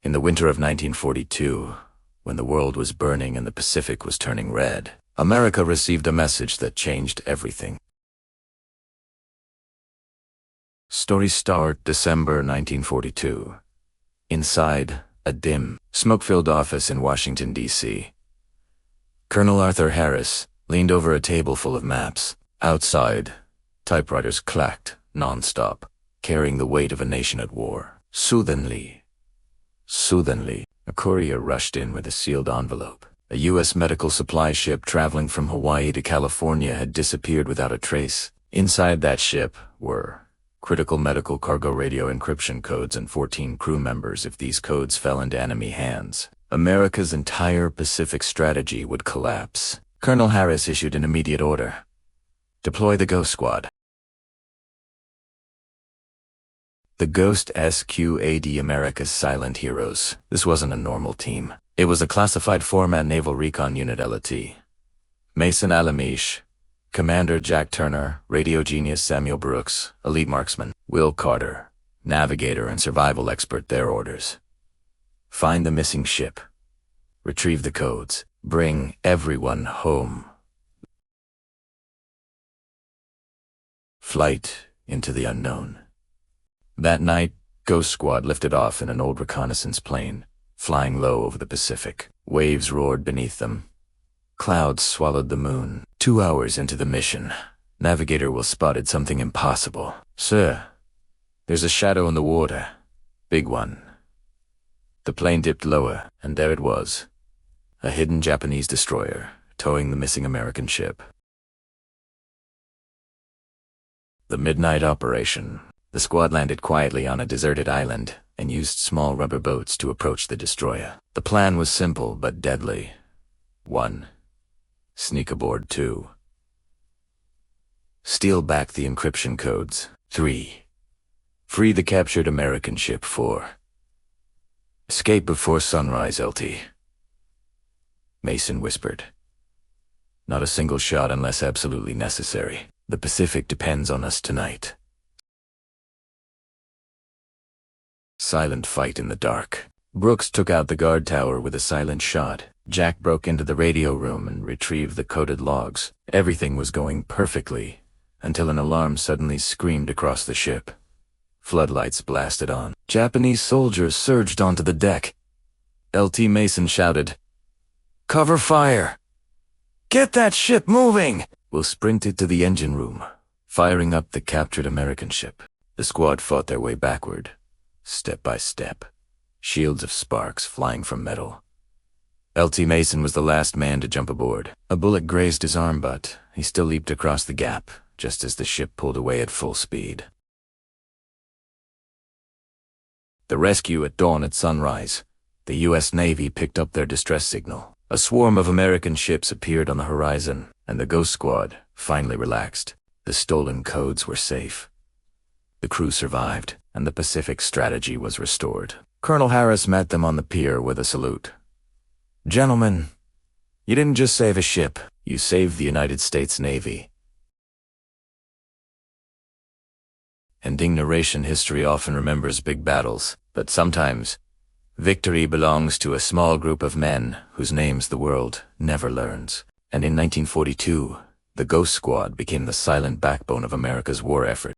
In the winter of 1942, when the world was burning and the Pacific was turning red, America received a message that changed everything. Story start December 1942. Inside a dim, smoke-filled office in Washington, D.C. Colonel Arthur Harris leaned over a table full of maps. Outside, typewriters clacked non-stop, carrying the weight of a nation at war. Soothingly, a courier rushed in with a sealed envelope. A U.S. medical supply ship traveling from Hawaii to California had disappeared without a trace. Inside that ship were critical medical cargo radio encryption codes and 14 crew members if these codes fell into enemy hands. America's entire Pacific strategy would collapse. Colonel Harris issued an immediate order. Deploy the Ghost Squad. The Ghost Squad, America's silent heroes. This wasn't a normal team. It was a classified format naval recon unit LT. Mason Alamish, Commander Jack Turner, radio genius Samuel Brooks, elite marksman Will Carter, navigator and survival expert. Their orders: find the missing ship, retrieve the codes, bring everyone home. Flight into the unknown. That night, Ghost Squad lifted off in an old reconnaissance plane, flying low over the Pacific. Waves roared beneath them. Clouds swallowed the moon. 2 hours into the mission, Navigator Will spotted something impossible. "Sir, there's a shadow in the water. Big one." The plane dipped lower, and there it was, a hidden Japanese destroyer, towing the missing American ship. The midnight operation. The squad landed quietly on a deserted island and used small rubber boats to approach the destroyer. The plan was simple but deadly. 1. Sneak aboard. 2. Steal back the encryption codes. 3. Free the captured American ship. 4. Escape before sunrise, LT. Mason whispered. Not a single shot unless absolutely necessary. The Pacific depends on us tonight. Silent fight in the dark. Brooks took out the guard tower with a silent shot. Jack broke into the radio room and retrieved the coded logs. Everything was going perfectly, until an alarm suddenly screamed across the ship. Floodlights blasted on. Japanese soldiers surged onto the deck. LT Mason shouted, "Cover fire! Get that ship moving!" Will sprinted to the engine room, firing up the captured American ship. The squad fought their way backward, step by step, shields of sparks flying from metal. LT Mason was the last man to jump aboard. A bullet grazed his arm, but he still leaped across the gap, just as the ship pulled away at full speed. The rescue at dawn. At sunrise, the U.S. Navy picked up their distress signal. A swarm of American ships appeared on the horizon, and the Ghost Squad finally relaxed. The stolen codes were safe. The crew survived, and the Pacific strategy was restored. Colonel Harris met them on the pier with a salute. "Gentlemen, you didn't just save a ship, you saved the United States Navy." Ending narration. History often remembers big battles, but sometimes victory belongs to a small group of men whose names the world never learns. And in 1942, the Ghost Squad became the silent backbone of America's war effort.